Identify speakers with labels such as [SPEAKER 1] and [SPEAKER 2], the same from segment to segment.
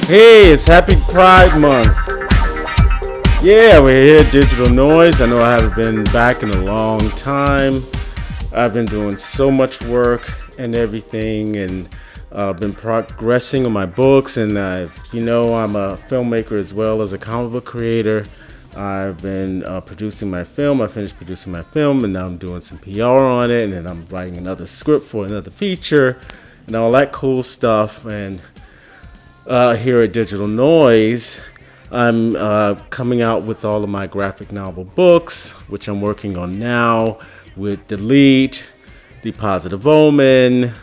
[SPEAKER 1] Hey, it's Happy Pride Month. Yeah, we're here at Digital Noise. I know I haven't been back in a long time. I've been doing so much work and everything, and been progressing on my books. And I'm a filmmaker as well as a comic book creator. I've been producing my film. I finished producing my film, and now I'm doing some PR on it. And then I'm writing another script for another feature, and all that cool stuff. And here at Digital Noise, I'm coming out with all of my graphic novel books, which I'm working on now with Delete, the Positive Omen,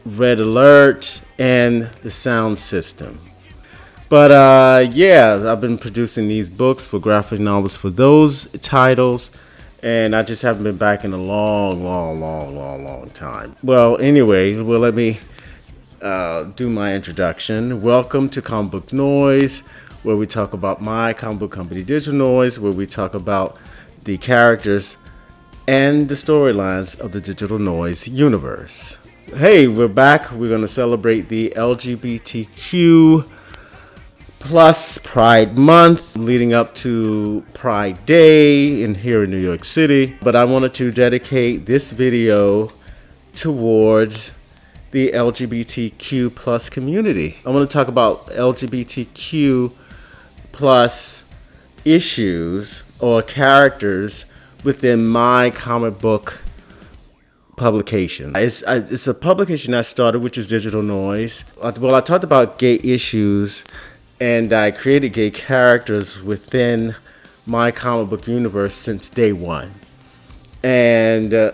[SPEAKER 1] Red Alert, and the Sound System. But I've been producing these books for graphic novels for those titles, and I just haven't been back in a long time. Well, anyway, let me do my introduction. Welcome to Comic Book Noise, where we talk about my comic book company, Digital Noise, where we talk about the characters and the storylines of the Digital Noise universe. Hey, we're back. We're going to celebrate the LGBTQ plus Pride Month, leading up to Pride Day here in New York City. But I wanted to dedicate this video towards the LGBTQ plus community. I want to talk about LGBTQ plus issues or characters within my comic book publication. It's a publication I started, which is Digital Noise. Well, I talked about gay issues, and I created gay characters within my comic book universe since day one. And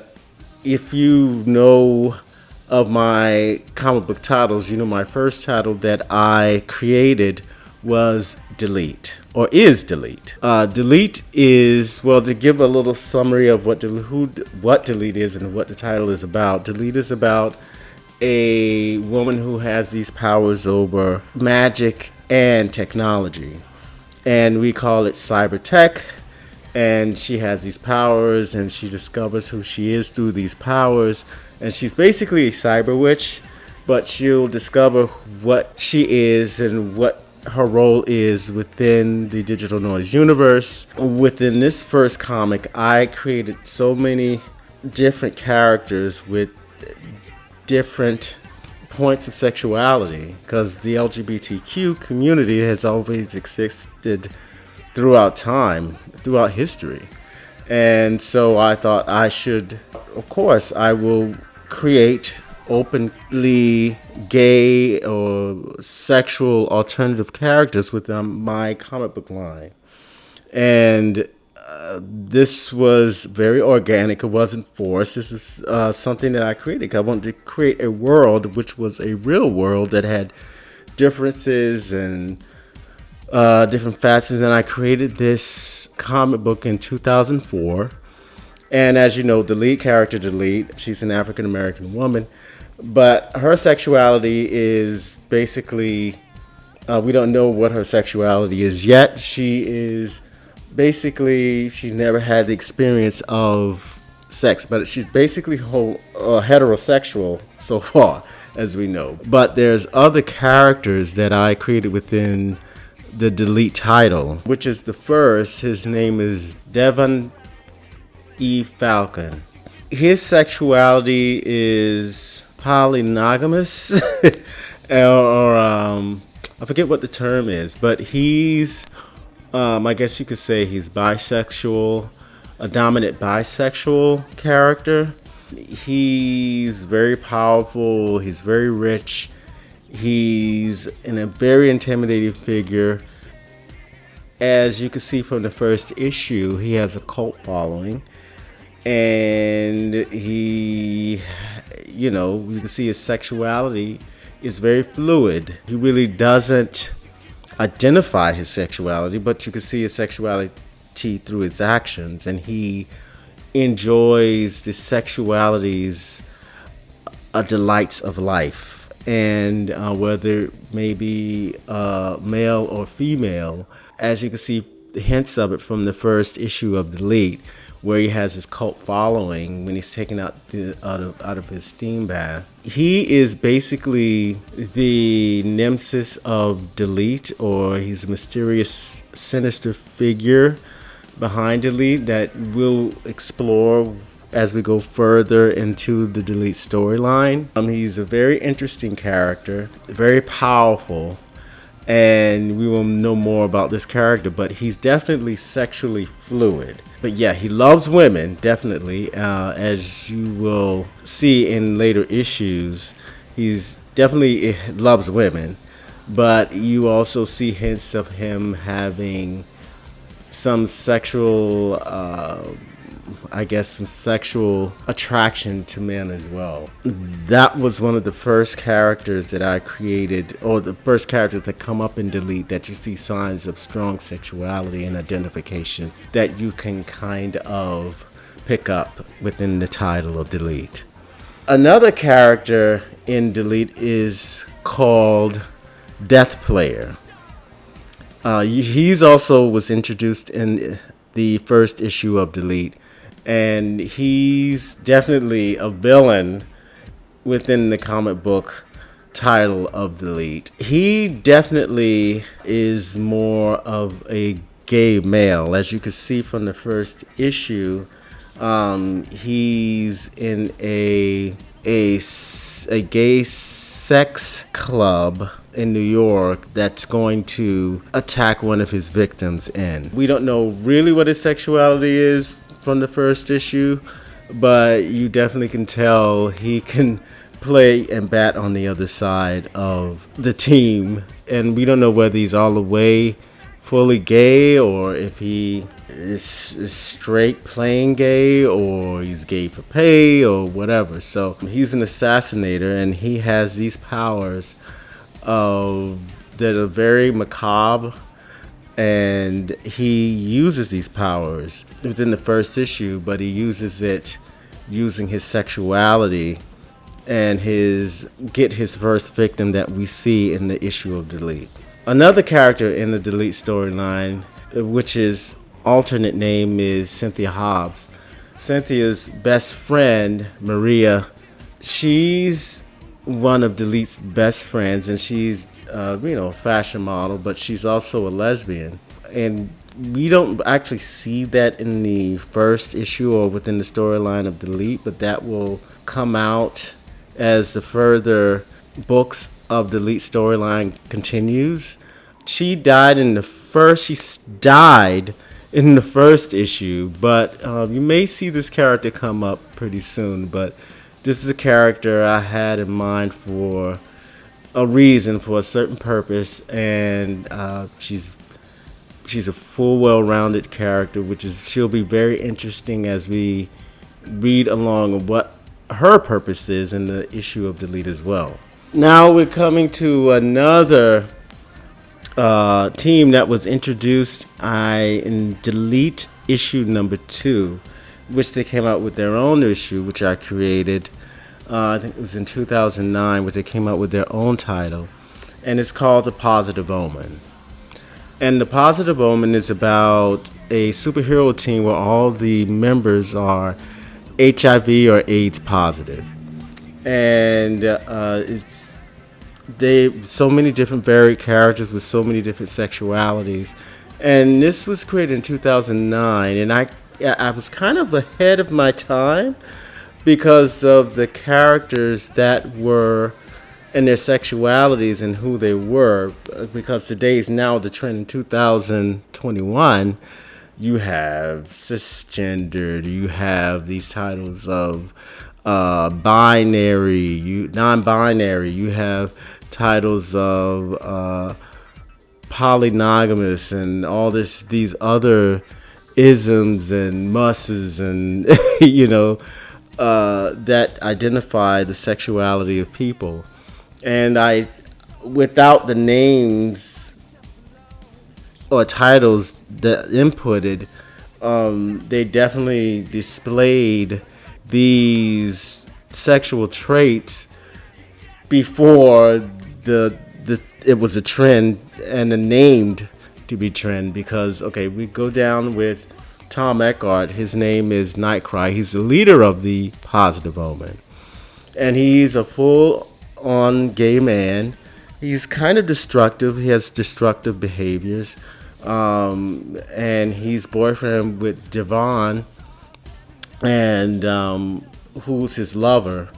[SPEAKER 1] if you know of my comic book titles, you know my first title that I created was Delete, or is Delete. Delete is, well, to give a little summary of what Delete is and what the title is about. Delete is about a woman who has these powers over magic and technology, and we call it cyber tech. And she has these powers, and she discovers who she is through these powers. And she's basically a cyber witch, but she'll discover what she is and what her role is within the Digital Noise universe. Within this first comic, I created so many different characters with different points of sexuality, because the LGBTQ community has always existed throughout time, throughout history. And so I thought I will create openly gay or sexual alternative characters within my comic book line. And this was very organic. It wasn't forced. This is something that I created. I wanted to create a world which was a real world that had differences and different facets. And I created this comic book in 2004. And as you know, the lead character, Delete, she's an African American woman, but her sexuality is basically, we don't know what her sexuality is yet. She's never had the experience of sex, but she's basically heterosexual so far, as we know. But there's other characters that I created within the Delete title, which is the first. His name is Devin E Falcon. His sexuality is polygamous, or I forget what the term is, but he's, I guess you could say he's bisexual, a dominant bisexual character. He's very powerful. He's very rich. He's a very intimidating figure. As you can see from the first issue, he has a cult following, and you can see his sexuality is very fluid. He really doesn't identify his sexuality, but you can see his sexuality through his actions, and he enjoys the sexuality's delights of life. And whether it may be male or female, as you can see the hints of it from the first issue of Delete, where he has his cult following when he's taken out of his steam bath. He is basically the nemesis of Delete, or he's a mysterious, sinister figure behind Delete that we'll explore as we go further into the Delete storyline. He's a very interesting character, very powerful, and we will know more about this character, but he's definitely sexually fluid. But yeah, he loves women, definitely, as you will see in later issues. He's definitely loves women, but you also see hints of him having some sexual some sexual attraction to men as well. That was one of the first characters that I created, or the first characters that come up in Delete that you see signs of strong sexuality and identification that you can kind of pick up within the title of Delete. Another character in Delete is called Death Player. He's also was introduced in the first issue of Delete, and he's definitely a villain within the comic book title of Delete. He definitely is more of a gay male. As you can see from the first issue, he's in a gay sex club in New York that's going to attack one of his victims in. We don't know really what his sexuality is from the first issue, but you definitely can tell he can play and bat on the other side of the team. And we don't know whether he's all the way fully gay, or if he is straight playing gay, or he's gay for pay, or whatever. So he's an assassinator, and he has these powers that are very macabre, and he uses these powers within the first issue, but he uses it using his sexuality and get his first victim that we see in the issue of Delete. Another character in the Delete storyline, which is alternate name, is Cynthia Hobbs. Cynthia's best friend, Maria, she's one of Delete's best friends, and she's a fashion model, but she's also a lesbian. And we don't actually see that in the first issue or within the storyline of Delete, but that will come out as the further books of Delete storyline continues. She died in the first issue, but you may see this character come up pretty soon. But this is a character I had in mind for a reason, for a certain purpose, and she's a full, well-rounded character, she'll be very interesting as we read along of what her purpose is in the issue of Delete as well. Now we're coming to another team that was introduced in Delete issue number 2, which they came out with their own issue, which I created. I think it was in 2009, where they came out with their own title, and it's called The Positive Omen. And The Positive Omen is about a superhero team where all the members are HIV or AIDS positive, and it's so many different varied characters with so many different sexualities. And this was created in 2009, and I was kind of ahead of my time because of the characters that were and their sexualities and who they were, because today is now the trend in 2021. You have cisgendered, you have these titles of binary, non-binary, you have titles of polygamous, and all these other isms and musses, and that identify the sexuality of people. And without the names or titles that inputted, they definitely displayed these sexual traits before it was a trend and a named to be trend. Because we go down with Tom Eckhart. His name is Nightcry. He's the leader of the Positive Omen. And he's a full-on gay man. He's kind of destructive. He has destructive behaviors. And he's boyfriend with Devon, and who's his lover.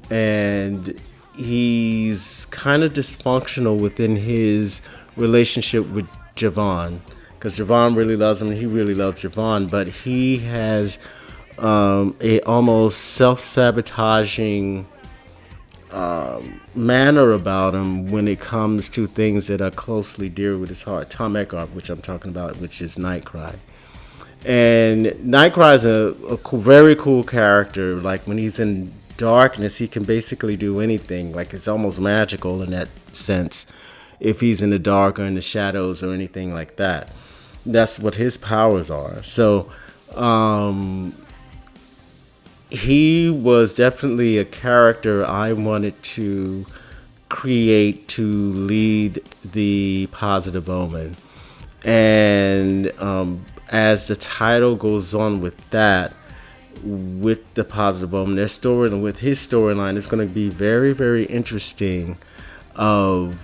[SPEAKER 1] And he's kind of dysfunctional within his relationship with Javon, because Javon really loves him and he really loves Javon, but he has a almost self-sabotaging manner about him when it comes to things that are closely dear with his heart. Tom Eckhart, which I'm talking about, which is Nightcry. And Nightcry is a very cool character. Like when he's in darkness, he can basically do anything. Like it's almost magical in that sense. If he's in the dark or in the shadows or anything like that, that's what his powers are. So he was definitely a character I wanted to create to lead the Positive Omen. And as the title goes on with that, with the Positive Omen, their story and with his storyline is going to be very, very interesting of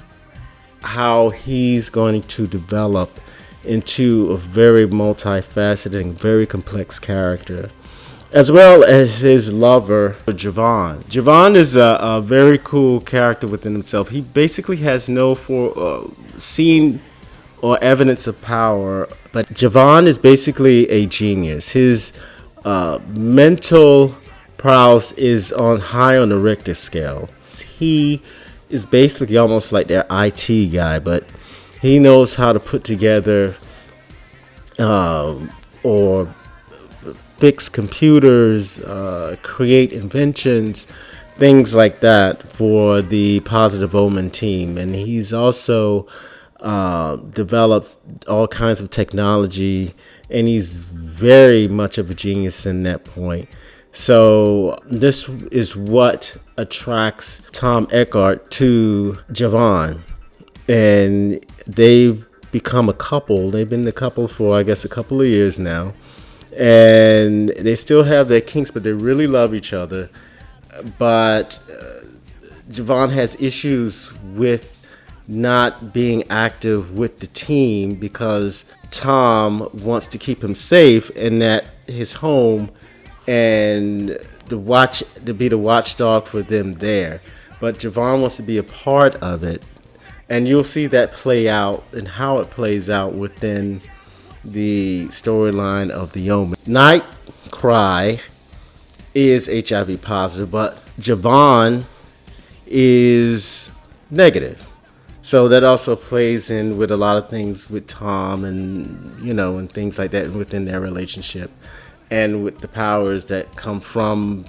[SPEAKER 1] how he's going to develop into a very multifaceted and very complex character, as well as his lover, Javon. Javon is a very cool character within himself. He basically has no seen or evidence of power, but Javon is basically a genius. His mental prowess is high on the Richter scale. He is basically almost like their IT guy, but he knows how to put together or fix computers, create inventions, things like that for the Positive Omen team. And he's also develops all kinds of technology, and he's very much of a genius in that point. So this is what attracts Tom Eckhart to Javon, and they've become a couple. They've been a couple for, I guess, a couple of years now, and they still have their kinks, but they really love each other. But Javon has issues with not being active with the team because Tom wants to keep him safe and at his home, and to be the watchdog for them there. But Javon wants to be a part of it, and you'll see that play out and how it plays out within the storyline of the Omen. Nightcry is HIV positive, but Javon is negative. So that also plays in with a lot of things with Tom and, and things like that within their relationship, and with the powers that come from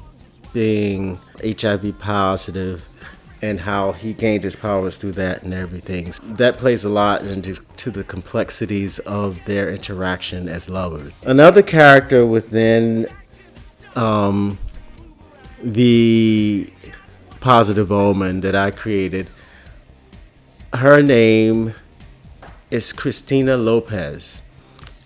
[SPEAKER 1] being HIV positive and how he gained his powers through that and everything. That plays a lot into the complexities of their interaction as lovers. Another character within the Positive Omen that I created, her name is Christina Lopez,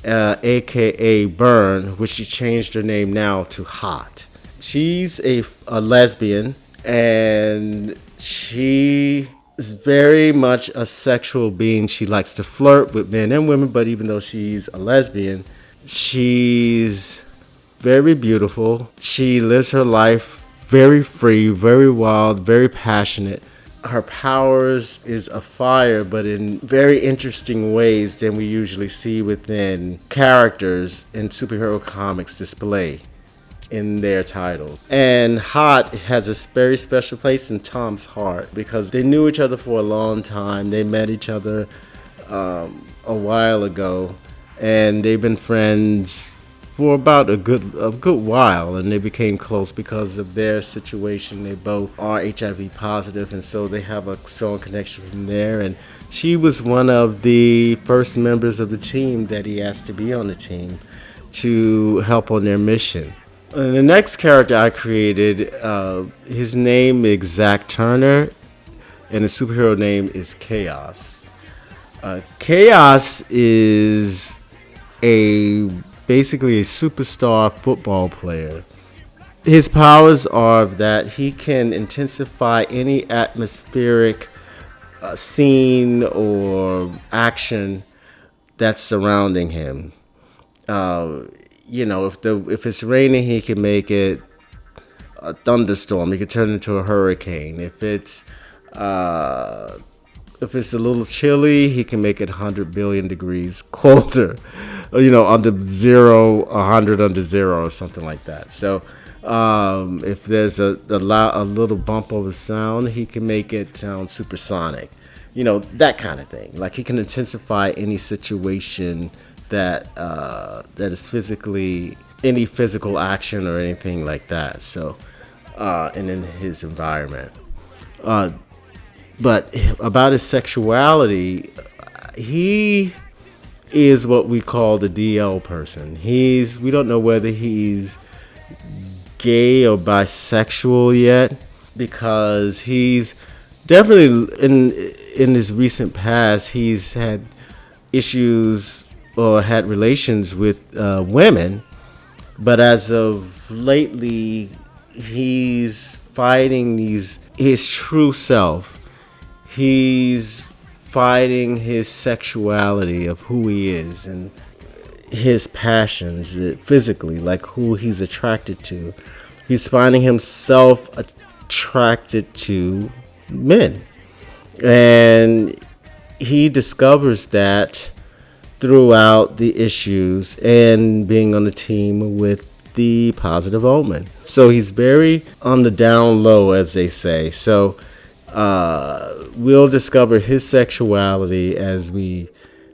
[SPEAKER 1] aka Burn, which she changed her name now to Hot. She's a lesbian, and she is very much a sexual being. She likes to flirt with men and women, but even though she's a lesbian, she's very beautiful. She lives her life very free, very wild, very passionate. Her powers is a fire, but in very interesting ways than we usually see within characters in superhero comics display in their title. And Hot has a very special place in Tom's heart because they knew each other for a long time. They met each other a while ago, and they've been friends for about a good while, and they became close because of their situation. They both are HIV positive, and so they have a strong connection from there. And she was one of the first members of the team that he asked to be on the team to help on their mission. And the next character I created, his name is Zach Turner, and the superhero name is Chaos. Chaos is a basically a superstar football player. His powers are that he can intensify any atmospheric scene or action that's surrounding him. Uh, if it's raining, he can make it a thunderstorm. He can turn it into a hurricane. If it's a little chilly, he can make it 100 billion degrees colder. Under zero, 100 under zero, or something like that. So, if there's a little bump of a sound, he can make it sound supersonic. That kind of thing. Like he can intensify any situation that is physically any physical action or anything like that. So, and in his environment. But about his sexuality, he is what we call the DL person. We don't know whether he's gay or bisexual yet, because he's definitely in his recent past he's had issues or had relations with women, but as of lately he's fighting his true self. He's fighting his sexuality of who he is and his passions physically, like who he's attracted to. He's finding himself attracted to men. And he discovers that throughout the issues and being on the team with the Positive Omen. So he's very on the down low, as they say. So we'll discover his sexuality as we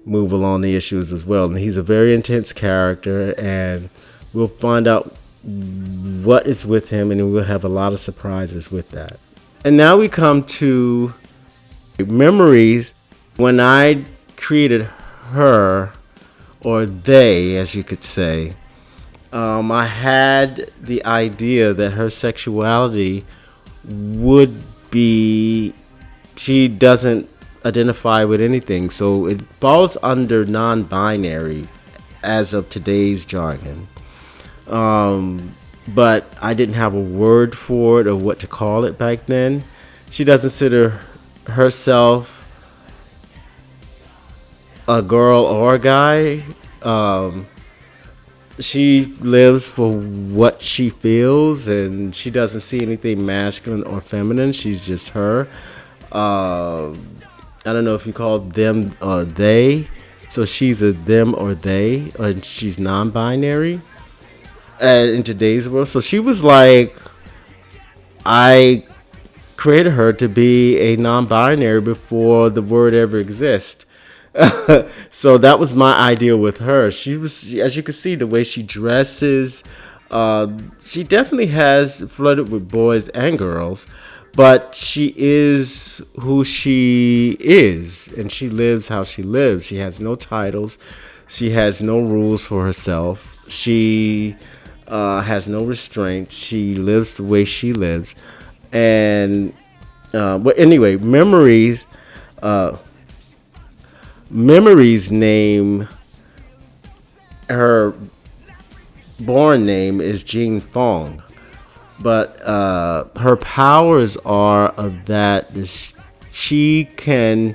[SPEAKER 1] move along the issues as well. And he's a very intense character, and we'll find out what is with him, and we'll have a lot of surprises with that. And now we come to Memories. When I created her, or they, as you could say, I had the idea that her sexuality would be, she doesn't identify with anything, so it falls under non-binary as of today's jargon. But I didn't have a word for it or what to call it back then. She doesn't consider herself a girl or a guy. She lives for what she feels, and she doesn't see anything masculine or feminine. She's just her. I don't know if you call them or they. So she's a them or they, and she's non-binary in today's world. So she was like, I created her to be a non-binary before the word ever exists. So that was my idea with her. She was, as you can see, the way she dresses, she definitely has flirted with boys and girls, but she is who she is, and she lives how she lives. She has no titles. She has no rules for herself. She has no restraints. She lives the way she lives. And but anyway, Memory's name, her born name is Jean Fong, but her powers are of that she can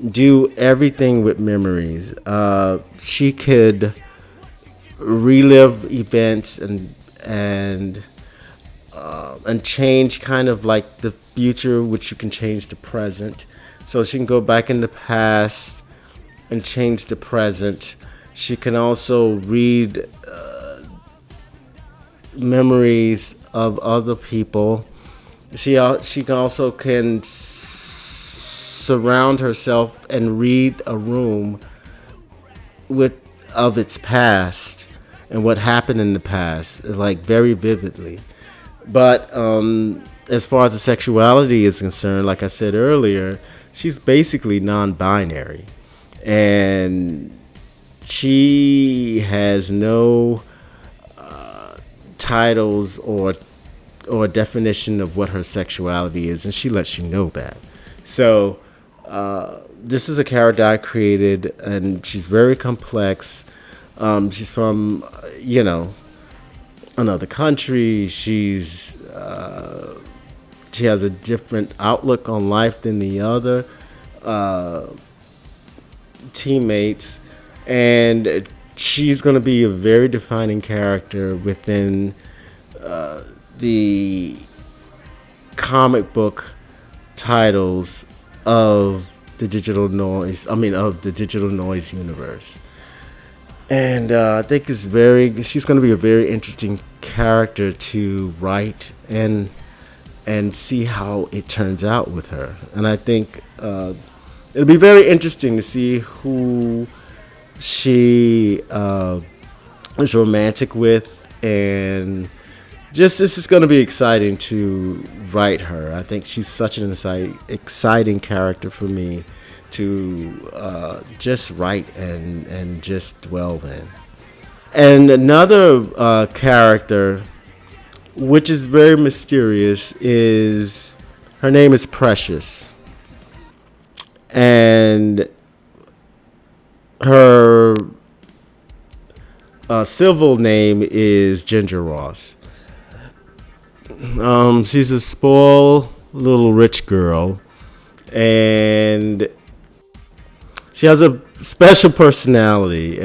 [SPEAKER 1] do everything with memories. She could relive events and change kind of like the future, which you can change the present. So she can go back in the past and change the present. She can also read memories of other people. She also can surround herself and read a room of its past and what happened in the past, like very vividly. But as far as the sexuality is concerned, like I said earlier, she's basically non-binary, and she has no titles or definition of what her sexuality is, and she lets you know that. So this is a character I created, and she's very complex. She's from, another country. She has a different outlook on life than the other teammates, and she's going to be a very defining character within the comic book titles of the digital noise. Of the digital noise universe. And I think she's going to be a very interesting character to write and see how it turns out with her. And I think it'll be very interesting to see who she is romantic with, and just this is going to be exciting to write her. I think she's such an exciting character for me to just write and just dwell in. And another character, which is very mysterious, is her name is Precious, and her civil name is Ginger Ross. She's a spoiled little rich girl, and she has a special personality,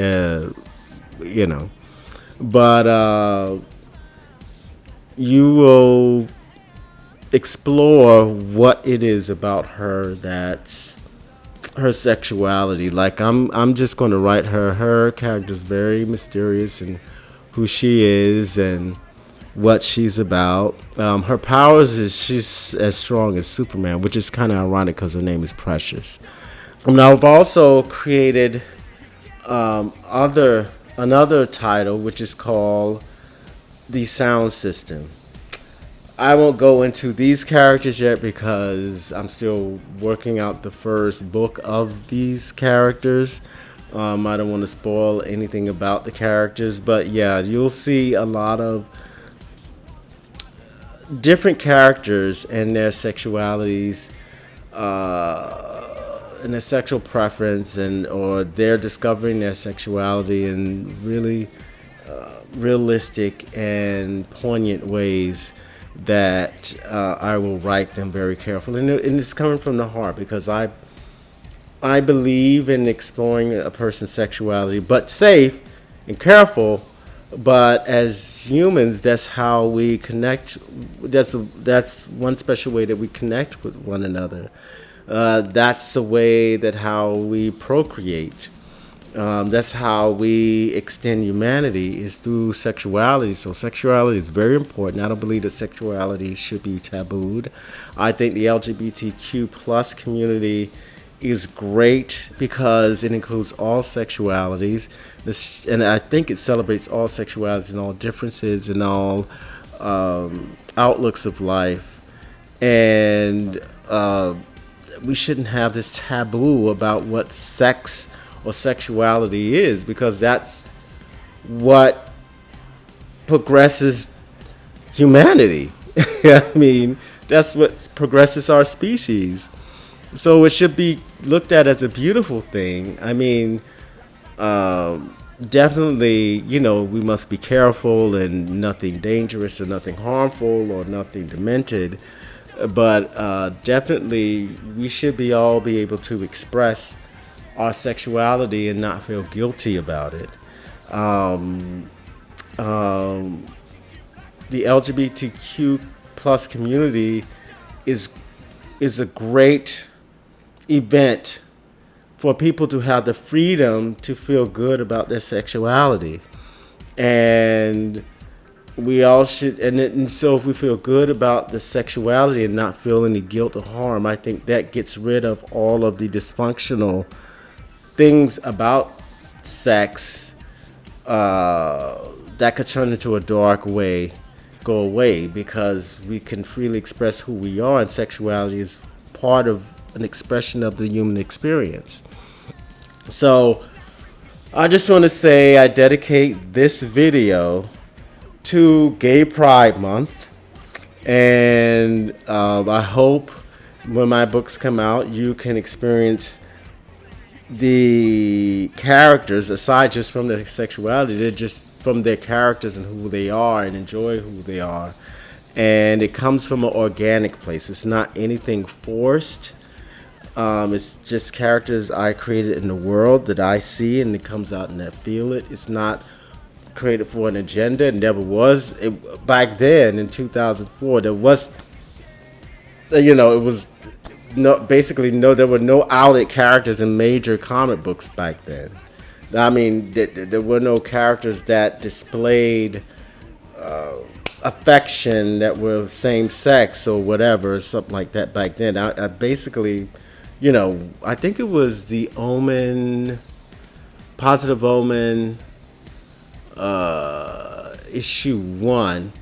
[SPEAKER 1] but you will explore what it is about her that's her sexuality. Like I'm just going to write her. Her character is very mysterious and who she is and what she's about. Her powers is she's as strong as Superman, which is kind of ironic because her name is Precious. Now I've also created another title which is called The Sound System. I won't go into these characters yet because I'm still working out the first book of these characters. I don't want to spoil anything about the characters, but yeah, you'll see a lot of different characters and their sexualities, and their sexual preference, or they're discovering their sexuality in really realistic and poignant ways that I will write them very carefully, and it's coming from the heart because I believe in exploring a person's sexuality, but safe and careful. But as humans, that's how we connect. That's one special way that we connect with one another. That's the way that how we procreate. That's how we extend humanity is through sexuality. So sexuality is very important. I don't believe that sexuality should be tabooed. I think the LGBTQ plus community is great because it includes all sexualities. And I think it celebrates all sexualities and all differences and all outlooks of life. And we shouldn't have this taboo about what sex or sexuality is, because that's what progresses humanity. I mean, that's what progresses our species. So it should be looked at as a beautiful thing. I mean, definitely, we must be careful and nothing dangerous or nothing harmful or nothing demented. But definitely, we should all be able to express our sexuality and not feel guilty about it. The LGBTQ plus community is a great event for people to have the freedom to feel good about their sexuality, and we all should. And so, if we feel good about the sexuality and not feel any guilt or harm, I think that gets rid of all of the dysfunctional things about sex that could turn into a dark way go away, because we can freely express who we are, and sexuality is part of an expression of the human experience. So I just want to say I dedicate this video to Gay Pride Month, and I hope when my books come out you can experience the characters, aside just from their sexuality, they're just from their characters and who they are and enjoy who they are. And it comes from an organic place. It's not anything forced. It's just characters I created in the world that I see and it comes out and I feel it. It's not created for an agenda. It never was. Back then in 2004, there was, it was basically there were no outed characters in major comic books back then. I mean, there were no characters that displayed affection that were same sex or whatever, something like that back then. I basically, I think it was the Omen, Positive Omen, issue 1,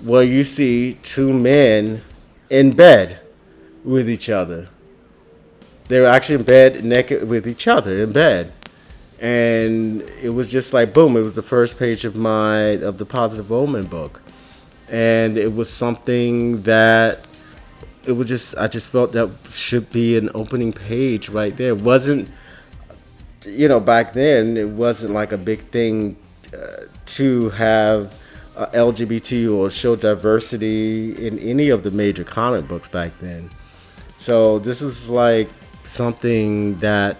[SPEAKER 1] where you see two men in bed with each other. They were actually in bed, naked with each other in bed. And it was just like, boom, it was the first page of the Positive Omen book. And it was something that I just felt that should be an opening page right there. It wasn't, back then, it wasn't like a big thing to have LGBT or show diversity in any of the major comic books back then. So this was like something that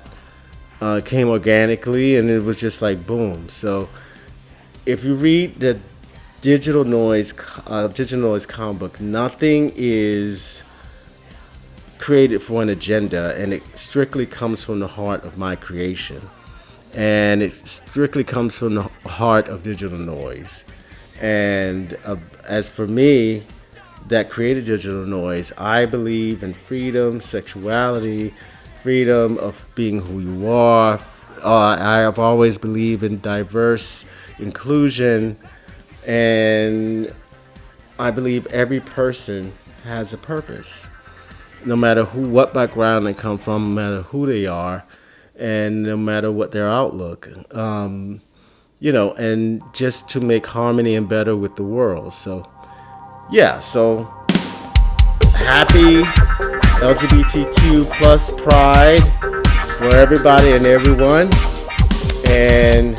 [SPEAKER 1] came organically, and it was just like boom. So if you read the Digital Noise comic book, nothing is created for an agenda, and it strictly comes from the heart of my creation, and it strictly comes from the heart of Digital Noise. And as for me, that created Digital Noise, I believe in freedom, sexuality, freedom of being who you are. I have always believed in diverse inclusion, and I believe every person has a purpose, no matter what background they come from, no matter who they are, and no matter what their outlook. And just to make harmony and better with the world. So, yeah, so happy LGBTQ plus pride for everybody and everyone. And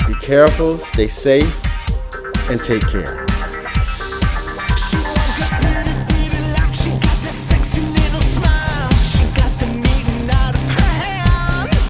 [SPEAKER 1] be careful, stay safe, and take care.